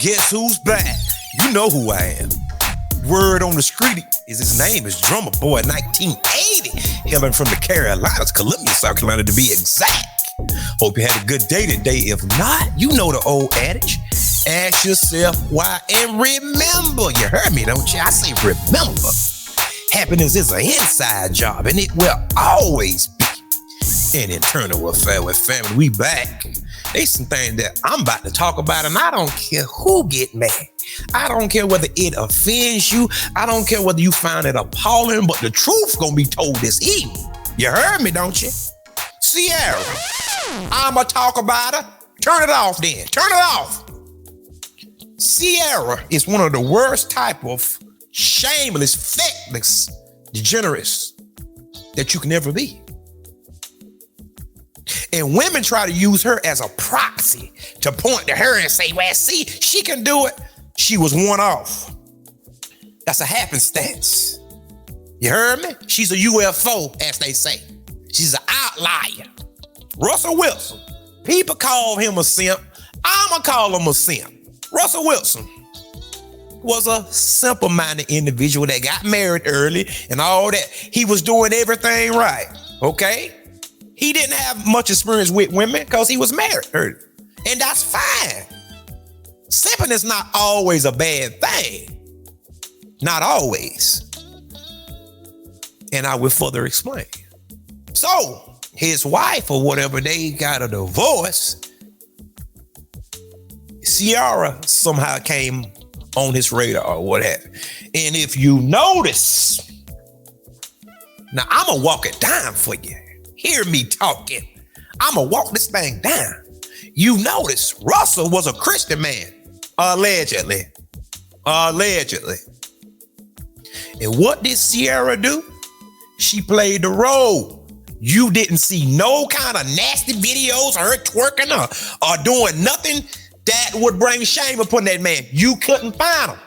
Guess who's back? You know who I am. Word on the street is his name is Drummer Boy 1980. Hailing from the Carolinas, Columbia, South Carolina to be exact. Hope you had a good day today. If not, you know the old adage. Ask yourself why and remember. You heard me, don't you? I say remember. Happiness is an inside job and it will always be an internal affair. With family, we back. There's some things that I'm about to talk about and I don't care who get mad. I don't care whether it offends you. I don't care whether you find it appalling, but the truth gonna be told this evening. You heard me, don't you? Ciara, I'ma talk about her. Turn it off then. Turn it off. Ciara is one of the worst type of shameless, feckless degenerates that you can ever be. And women try to use her as a proxy to point to her and say, well, see, she can do it. She was one off. That's a happenstance. You heard me? She's a UFO, as they say. She's an outlier. Russell Wilson. People call him a simp. I'ma call him a simp. Russell Wilson was a simple-minded individual that got married early and all that. He was doing everything right, okay? He didn't have much experience with women because he was married early. And that's fine. Simping is not always a bad thing. Not always. And I will further explain. So, his wife or whatever, they got a divorce. Ciara somehow came on his radar or what have you. And if you notice, now I'm gonna walk it down for you. Hear me talking. I'm gonna walk this thing down. You notice Russell was a Christian man, allegedly. Allegedly. And what did Ciara do? She played the role. You didn't see no kind of nasty videos of her twerking or doing nothing that would bring shame upon that man. You couldn't find him.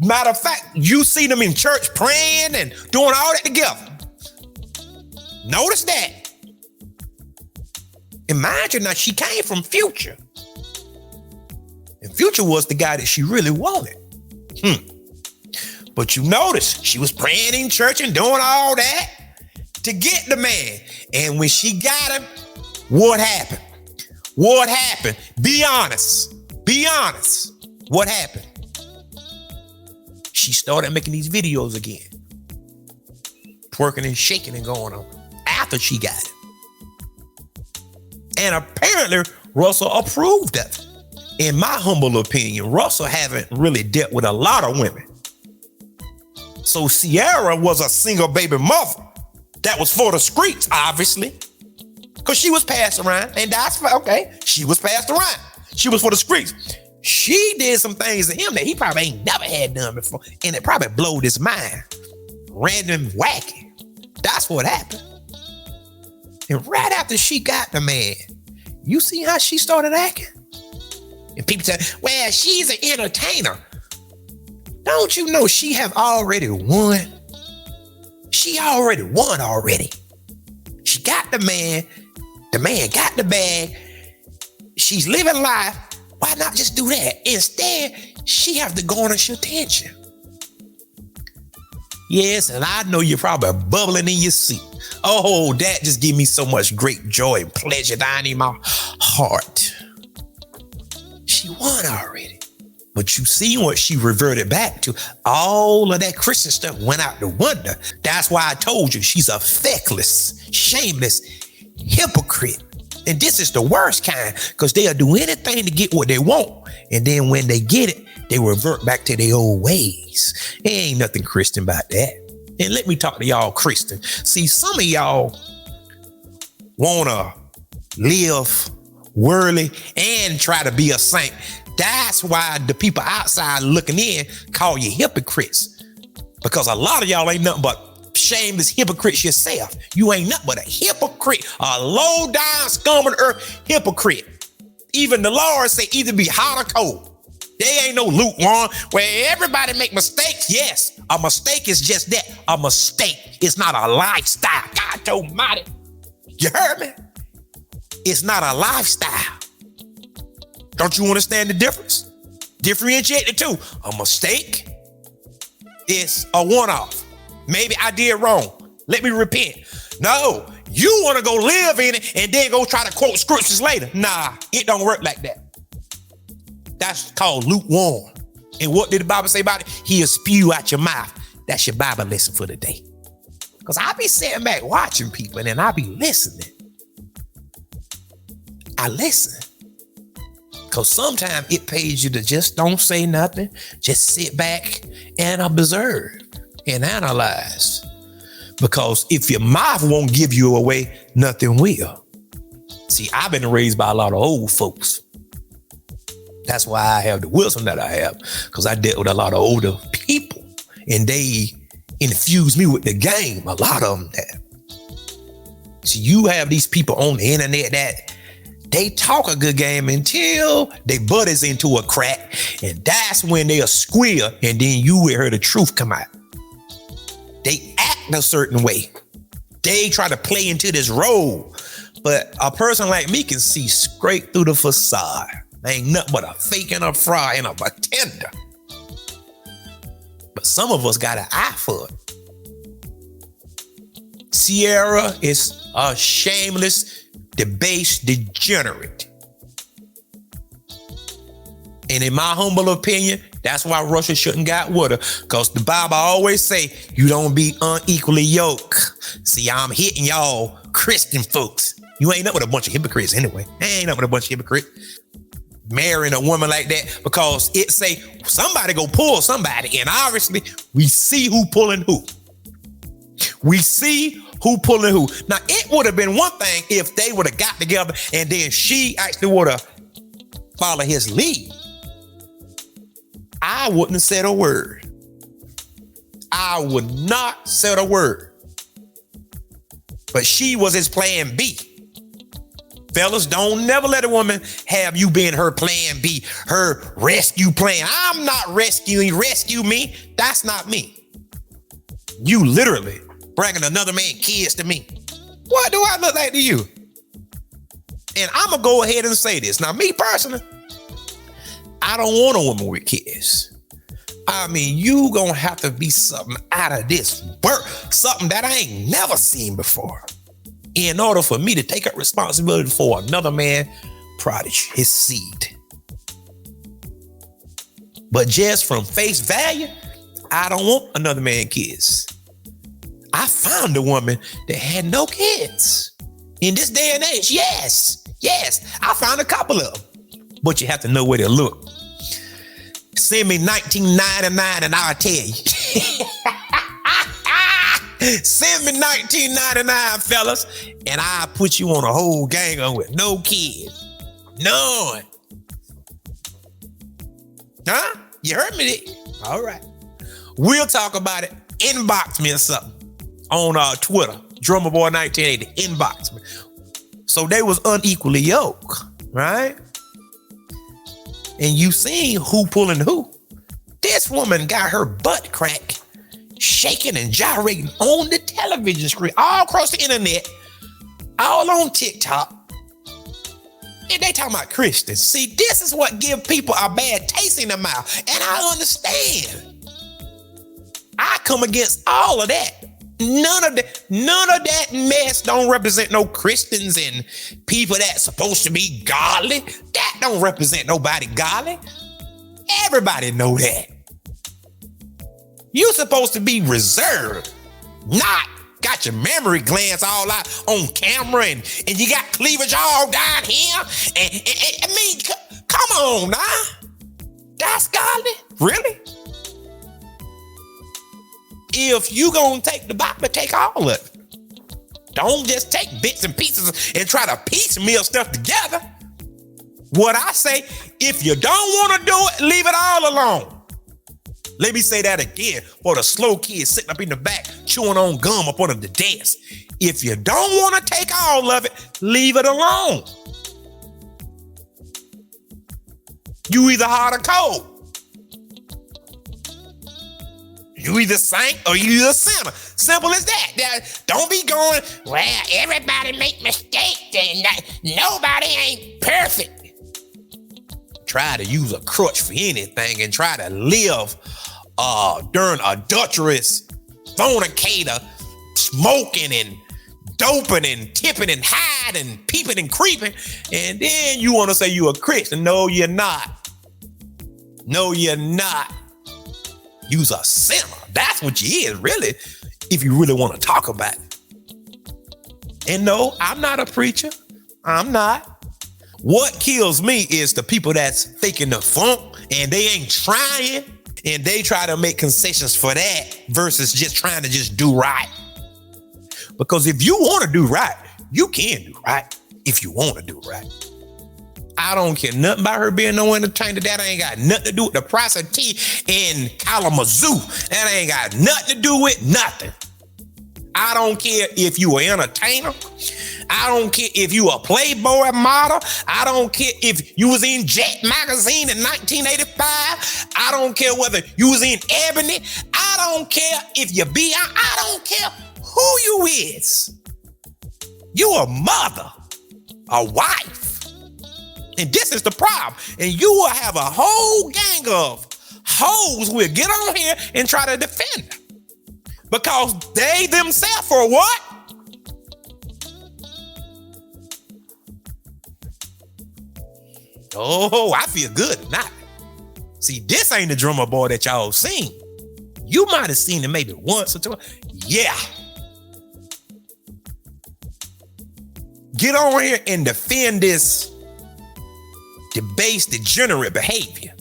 Matter of fact, you see them in church praying and doing all that together. Notice that. Imagine now she came from Future. And Future was the guy that she really wanted. But you notice she was praying in church and doing all that to get the man. And when she got him, what happened? What happened? Be honest. Be honest. What happened? She started making these videos again. Twerking and shaking and going on after she got it. And apparently Russell approved of it. In my humble opinion, Russell haven't really dealt with a lot of women. So Ciara was a single baby mother that was for the streets, obviously. Because she was passed around, and that's okay. She was passed around. She was for the streets. She did some things to him that he probably ain't never had done before, and it probably blowed his mind. Random wacky. That's what happened. And right after she got the man, you see how she started acting? And people say, well, she's an entertainer. Don't you know she have already won? She already won already. She got the man got the bag. She's living life. Why not just do that? Instead, she have to garnish attention. Yes, and I know you're probably bubbling in your seat. Oh, that just give me so much great joy and pleasure down in my heart. She won already. But you see what she reverted back to. All of that Christian stuff went out the window. That's why I told you she's a feckless, shameless hypocrite. And this is the worst kind, because they'll do anything to get what they want. And then when they get it, they revert back to their old ways. There ain't nothing Christian about that. And let me talk to y'all Christian. See, some of y'all want to live worldly and try to be a saint. That's why the people outside looking in call you hypocrites. Because a lot of y'all ain't nothing but shameless hypocrites yourself. You ain't nothing but a hypocrite, a low down scum of the earth hypocrite. Even the Lord say either be hot or cold. There ain't no lukewarm where everybody make mistakes. Yes, a mistake is just that, a mistake. It's not a lifestyle. God almighty. You heard me? It's not a lifestyle. Don't you understand the difference? Differentiate the two. A mistake is a one-off. Maybe I did wrong. Let me repent. No, you want to go live in it and then go try to quote scriptures later. Nah, it don't work like that. That's called lukewarm. And what did the Bible say about it? He'll spew out your mouth. That's your Bible lesson for the day. Because I be sitting back watching people and then I be listening. I listen. Because sometimes it pays you to just don't say nothing. Just sit back and observe and analyze. Because if your mouth won't give you away, nothing will. See, I've been raised by a lot of old folks. That's why I have the wisdom that I have. Because I dealt with a lot of older people. And they infused me with the game. A lot of them that. So you have these people on the internet that they talk a good game until they butt is into a crack, and that's when they'll squeal, and then you will hear the truth come out. They act a certain way. They try to play into this role, but a person like me can see straight through the facade. There ain't nothing but a fake and a fraud and a pretender. But some of us got an eye for it. Ciara is a shameless, debased degenerate. And in my humble opinion, that's why Russia shouldn't got with her. Because the Bible always say, you don't be unequally yoked. See, I'm hitting y'all Christian folks. You ain't up with a bunch of hypocrites anyway. Ain't up with a bunch of hypocrites. Marrying a woman like that because it say somebody go pull somebody. And obviously, we see who pulling who. We see who pulling who. Now, it would have been one thing if they would have got together and then she actually would have followed his lead. I wouldn't have said a word. I would not said a word. But she was his plan B. Fellas, don't never let a woman have you being her plan B, her rescue plan. I'm not rescuing, rescue me. That's not me. You literally bringing another man's kids to me. What do I look like to you? And I'm going to go ahead and say this. Now, me personally, I don't want a woman with kids. I mean, you going to have to be something out of this world, something that I ain't never seen before, in order for me to take up responsibility for another man prodigy, his seed. But just from face value, I don't want another man's kids. I found a woman that had no kids. In this day and age, yes, I found a couple of them. But you have to know where they look. Send me 1999 and I'll tell you. Send me 1999, fellas, and I'll put you on a whole gang on with no kids. None. Huh? You heard me? All right. We'll talk about it. Inbox me or something on Twitter. Drummerboy1980. Inbox me. So they was unequally yoked, right? And you seen who pulling who. This woman got her butt crack shaking and gyrating on the television screen, all across the internet, all on TikTok. And they talking about Christians. See, this is what give people a bad taste in their mouth. And I understand. I come against all of that. None of that mess don't represent no Christians and people that's supposed to be godly. That don't represent nobody godly. Everybody know that. You're supposed to be reserved, not got your memory glands all out on camera and you got cleavage all down here. And I mean, come on now. That's godly? Really? If you gonna take the Bible, take all of it. Don't just take bits and pieces and try to piecemeal stuff together. What I say, if you don't want to do it, leave it all alone. Let me say that again for the slow kids sitting up in the back chewing on gum up under the desk. If you don't want to take all of it, leave it alone. You either hot or cold. You either saint or you either sinner. Simple as that. Don't be going, well, everybody make mistakes and nobody ain't perfect. try to use a crutch for anything and try to live during adulterous fornicator, smoking and doping and tipping and hiding, peeping and creeping, and then you want to say you're a Christian. No, you're not. No, you're not. You's a sinner. That's what you is, really, if you really want to talk about it. And no, I'm not a preacher. I'm not. What kills me is the people that's faking the funk and they ain't trying, and they try to make concessions for that versus just trying to just do right. Because if you want to do right, you can do right if you want to do right. I don't care nothing about her being no entertainer. That ain't got nothing to do with the price of tea in Kalamazoo. That ain't got nothing to do with nothing. I don't care if you an entertainer. I don't care if you a Playboy model. I don't care if you was in Jet magazine in 1985. I don't care whether you was in Ebony. I don't care if you be. I don't care who you is. You a mother, a wife. And this is the problem. And you will have a whole gang of hoes will get on here and try to defend her. Because they themselves for what? Oh, I feel good tonight. See, this ain't the drummer boy that y'all seen. You might have seen him maybe once or twice. Yeah. Get on here and defend this debased, degenerate behavior.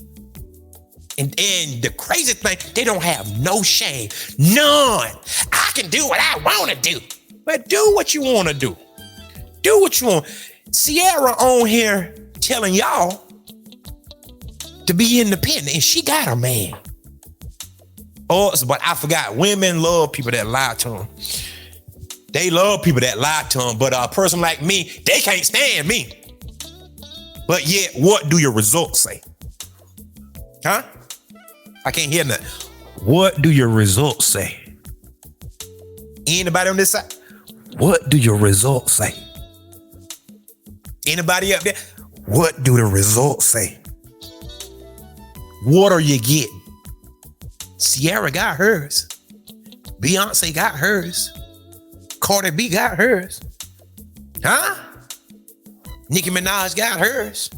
And the crazy thing, they don't have no shame. None. I can do what I want to do. But do what you want to do. Do what you want. Ciara on here telling y'all to be independent, and she got a man. Oh, but I forgot, women love people that lie to them. They love people that lie to them, but a person like me, they can't stand me. But yet, what do your results say? Huh? I can't hear nothing. What do your results say? Anybody on this side? What do your results say? Anybody up there? What do the results say? What are you getting? Ciara got hers. Beyonce got hers. Cardi B got hers. Huh? Nicki Minaj got hers.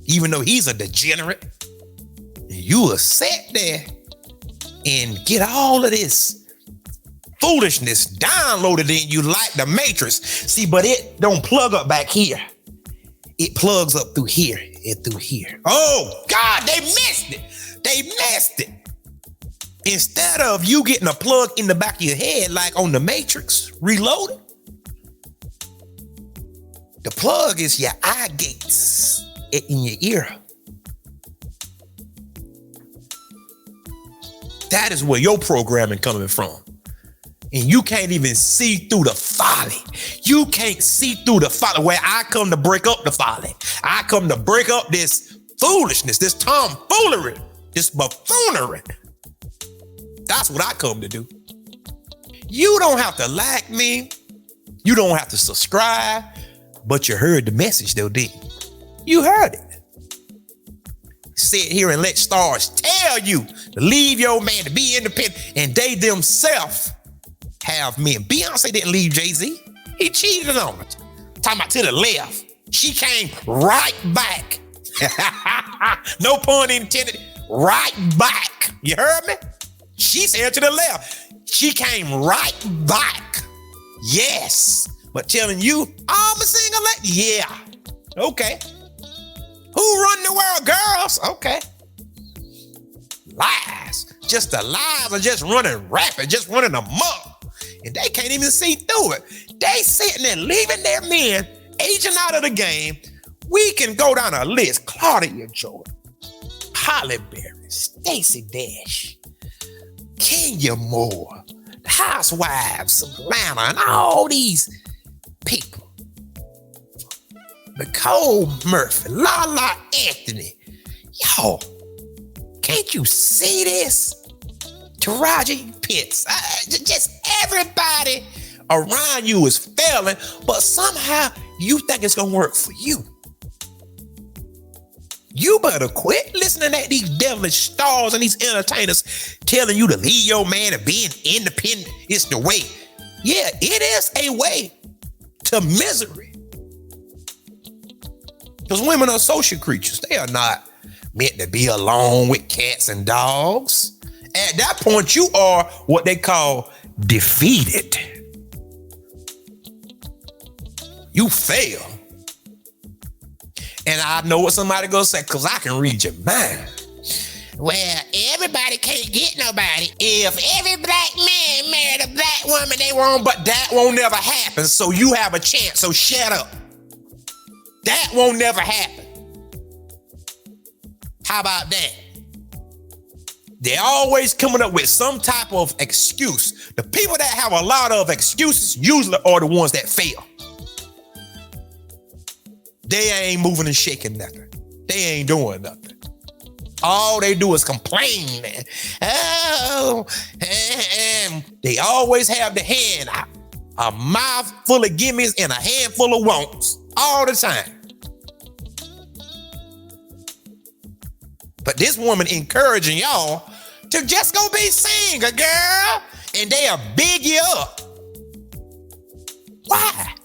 Even though he's a degenerate. You will sit there and get all of this foolishness downloaded in you like the Matrix. See, but it don't plug up back here. It plugs up through here and through here. Oh, God, they missed it. They missed it. Instead of you getting a plug in the back of your head like on the Matrix, reloaded, the plug is your eye gates in your ear. That is where your programming coming from. And you can't even see through the folly. You can't see through the folly. Where I come to break up the folly. I come to break up this foolishness, this tomfoolery, this buffoonery. That's what I come to do. You don't have to like me. You don't have to subscribe. But you heard the message though, didn't you? You heard it. Sit here and let stars tell you to leave your man, to be independent, and they themselves have men. Beyonce didn't leave Jay-Z. He cheated on her. Talking about to the left. She came right back. No pun intended. Right back. You heard me? She said to the left. She came right back. Yes. But telling you, I'm a single lady. Yeah. Okay. Who run the world, girls? Okay. Lies. Just the lies are just running rapid, just running amok. And they can't even see through it. They sitting there leaving their men, aging out of the game. We can go down a list. Claudia Jordan, Holly Berry, Stacey Dash, Kenya Moore, the Housewives of Atlanta, and all these people. Nicole Murphy, Lala Anthony. Yo, can't you see this? Taraji Pitts. Just everybody around you is failing, but somehow you think it's going to work for you. You better quit listening to these devilish stars and these entertainers telling you to leave your man and being independent is the way. Yeah, it is a way to misery. Because women are social creatures. They are not meant to be alone with cats and dogs. At that point, you are what they call defeated. You fail. And I know what somebody gonna say, because I can read your mind. Well, everybody can't get nobody. If every black man married a black woman, they won't, but that won't never happen. So you have a chance, so shut up. That won't never happen. How about that? They're always coming up with some type of excuse. The people that have a lot of excuses usually are the ones that fail. They ain't moving and shaking nothing. They ain't doing nothing. All they do is complain, man. Oh, and they always have the hand out. A mouth full of gimmies and a handful of wants all the time. But this woman encouraging y'all to just go be single, girl. And they'll big you up. Why?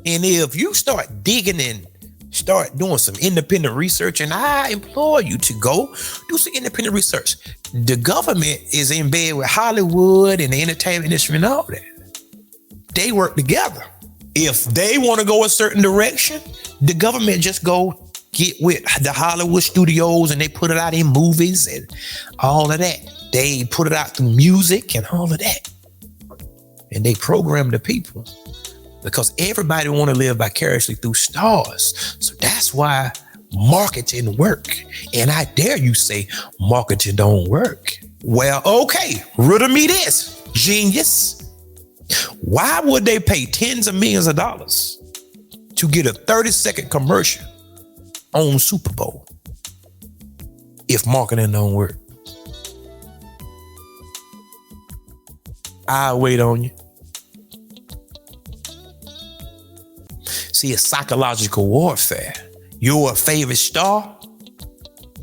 And if you start digging and start doing some independent research, and I implore you to go do some independent research. The government is in bed with Hollywood and the entertainment industry and all that. They work together. If they want to go a certain direction, the government just go get with the Hollywood studios and they put it out in movies and all of that. They put it out through music and all of that. And they program the people. Because everybody want to live vicariously through stars. So that's why marketing work. And I dare you say marketing don't work. Well, okay, riddle me this, genius. Why would they pay tens of millions of dollars to get a 30-second commercial on Super Bowl if marketing don't work? I'll wait on you. See, it's psychological warfare. Your favorite star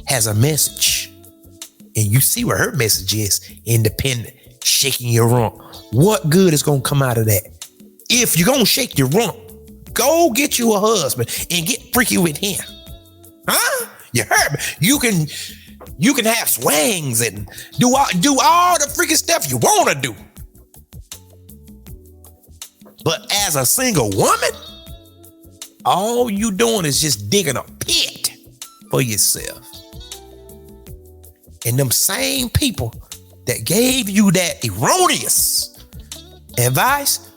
has a message. And you see what her message is. Independent, shaking your rump. What good is going to come out of that? If you're going to shake your rump, go get you a husband and get freaky with him. Huh? You heard me. You can have swings and do all the freaking stuff you want to do. But as a single woman, all you doing is just digging a pit for yourself. And them same people that gave you that erroneous advice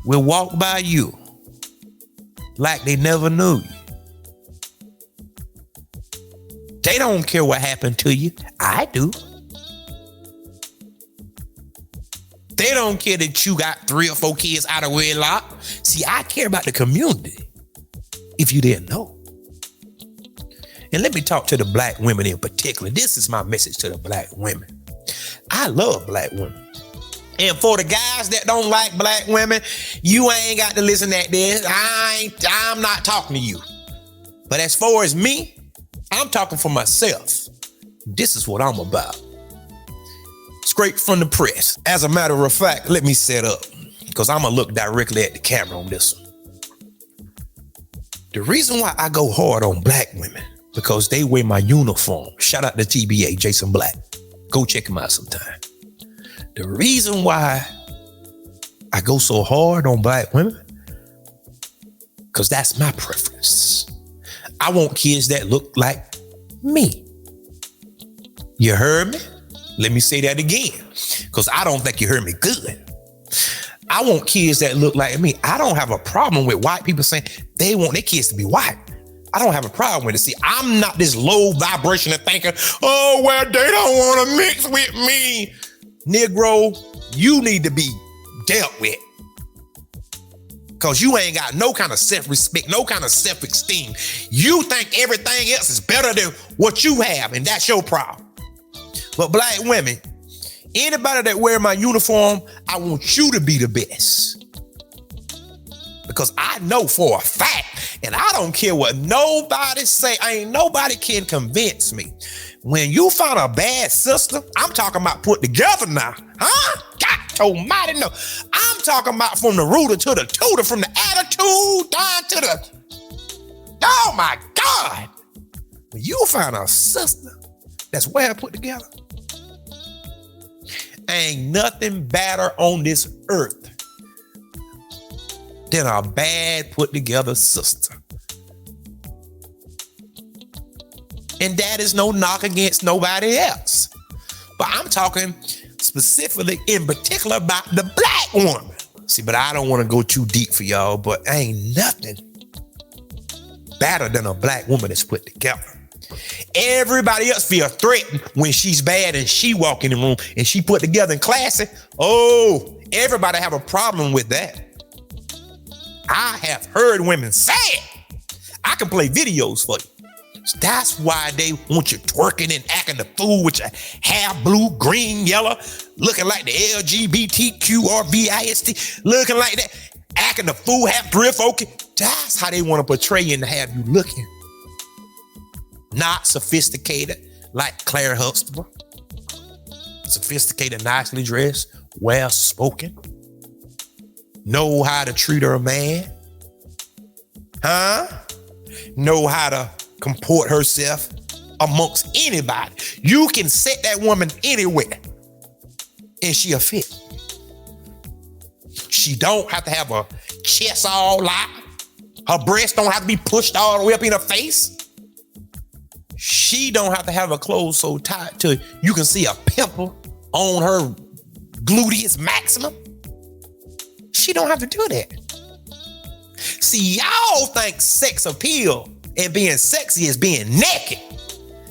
will walk by you like they never knew you. They don't care what happened to you. I do. They don't care that you got 3 or 4 kids out of wedlock. See, I care about the community, if you didn't know. And let me talk to the black women in particular. This is my message to the black women. I love black women. And for the guys that don't like black women, you ain't got to listen to this. I'm not talking to you. But as far as me, I'm talking for myself. This is what I'm about. Straight from the press. As a matter of fact, let me set up, because I'm gonna look directly at the camera on this one. The reason why I go hard on black women, because they wear my uniform. Shout out to TBA, Jason Black. Go check him out sometime. The reason why I go so hard on black women, because that's my preference. I want kids that look like me. You heard me? Let me say that again, because I don't think you heard me good. I want kids that look like me. I don't have a problem with white people saying they want their kids to be white. I don't have a problem with it. See, I'm not this low vibration of thinking, oh, well, they don't want to mix with me. Negro, you need to be dealt with. Because you ain't got no kind of self-respect, no kind of self-esteem. You think everything else is better than what you have, and that's your problem. But black women, anybody that wear my uniform, I want you to be the best. Because I know for a fact, And I don't care what nobody say. Ain't nobody can convince me. When you find a bad sister, I'm talking about put together now. Huh? God almighty, no. I'm talking about from the rooter to the tutor, from the attitude down to the... Oh my God. When you find a sister that's well put together, ain't nothing better on this earth than a bad put together sister. And that is no knock against nobody else. But I'm talking specifically in particular about the black woman. See, but I don't want to go too deep for y'all, but ain't nothing better than a black woman that's put together. Everybody else feel threatened when she's bad and she walk in the room and she put together and classy. Oh, everybody have a problem with that. I have heard women say it. I can play videos for you. So that's why they want you twerking and acting the fool with your hair blue, green, yellow, looking like the LGBTQRVIST, looking like that, acting the fool, half thrift, okay. That's how they want to portray you and have you looking. Not sophisticated like Claire Huxtable. Sophisticated, nicely dressed, well spoken. Know how to treat her man. Huh? Know how to comport herself amongst anybody. You can set that woman anywhere and she'll fit. She don't have to have a chest all out. Her breasts don't have to be pushed all the way up in her face. She don't have to have her clothes so tight till you can see a pimple on her gluteus maximum. She don't have to do that. See, y'all think sex appeal and being sexy is being naked.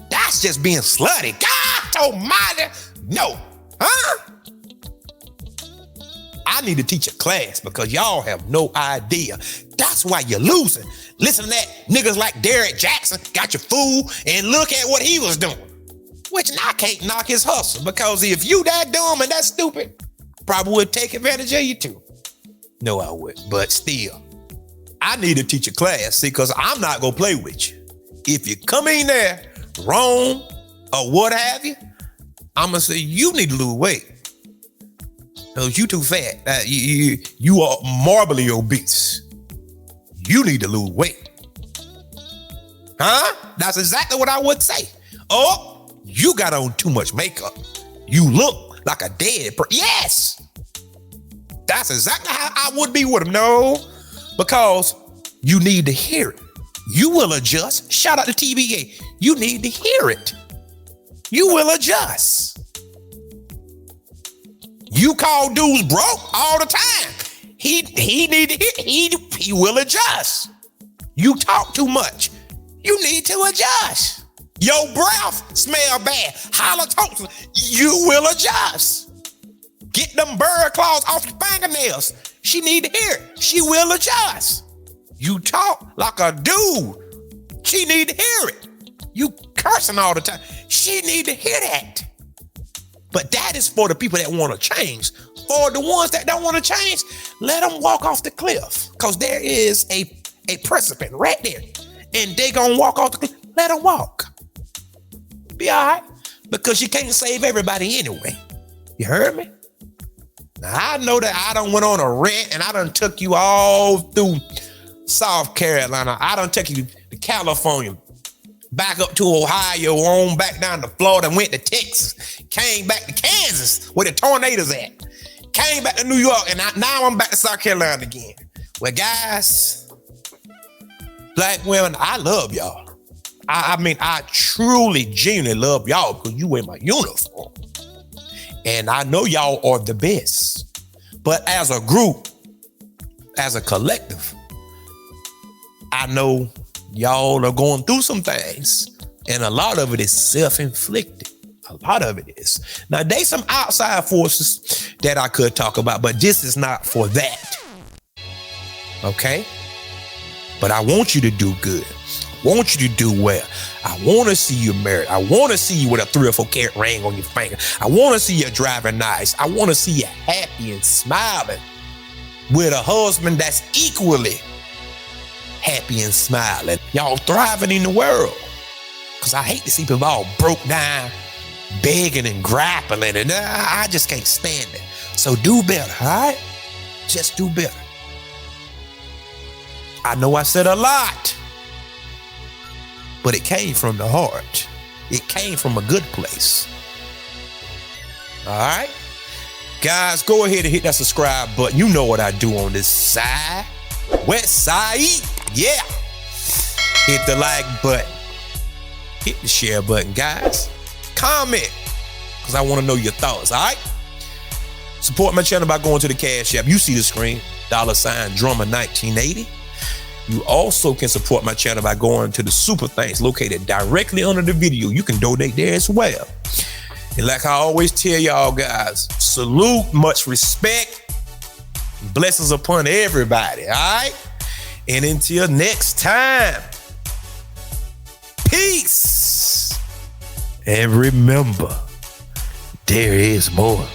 That's just being slutty. God almighty, no. Huh? I need to teach a class because y'all have no idea. That's why you're losing. Listen to that. Niggas like Derek Jackson got you fooled and look at what he was doing. Which I can't knock his hustle because if you that dumb and that stupid, probably would take advantage of you too. No, I wouldn't, but still, I need to teach a class, see, because I'm not going to play with you. If you come in there wrong or what have you, I'm going to say you need to lose weight. Because you too fat. You are morbidly obese. You need to lose weight. Huh? That's exactly what I would say. Oh, you got on too much makeup. You look like a dead person. Yes. That's exactly how I would be with him. No, because you need to hear it. You will adjust. Shout out to TBA. You need to hear it. You will adjust. You call dudes broke all the time. He need to hear. He will adjust. You talk too much. You need to adjust. Your breath smell bad. Halitosis. You will adjust. Get them bird claws off your fingernails. She need to hear it. She will adjust. You talk like a dude. She need to hear it. You cursing all the time. She need to hear that. But that is for the people that want to change. For the ones that don't want to change, let them walk off the cliff. Because there is a precipice right there. And they gonna walk off the cliff. Let them walk. Be all right. Because you can't save everybody anyway. You heard me? Now, I know that I done went on a rant and I done took you all through South Carolina. I done took you to California, back up to Ohio, on back down to Florida, went to Texas, came back to Kansas where the tornadoes at, came back to New York, and now I'm back to South Carolina again. Well, guys, black women, I love y'all. I mean, I truly, genuinely love y'all because you wear my uniform. And I know y'all are the best. But as a group, as a collective, I know y'all are going through some things. And a lot of it is self-inflicted. A lot of it is. Now, there's some outside forces that I could talk about, but this is not for that. Okay? But I want you to do good. I want you to do well. I want to see you married. I want to see you with a 3 or 4 carat ring on your finger. I want to see you driving nice. I want to see you happy and smiling with a husband that's equally happy and smiling. Y'all thriving in the world. Because I hate to see people all broke down, begging and grappling, and I just can't stand it. So do better, all right? Just do better. I know I said a lot, but it came from the heart. It came from a good place. All right? Guys, go ahead and hit that subscribe button. You know what I do on this side. West side, yeah. Hit the like button. Hit the share button, guys. Comment, because I want to know your thoughts, all right? Support my channel by going to the Cash App. You see the screen, $Drummer1980. You also can support my channel by going to the Super Thanks located directly under the video. You can donate there as well. And like I always tell y'all guys, salute, much respect, blessings upon everybody, all right? And until next time, peace. And remember, there is more.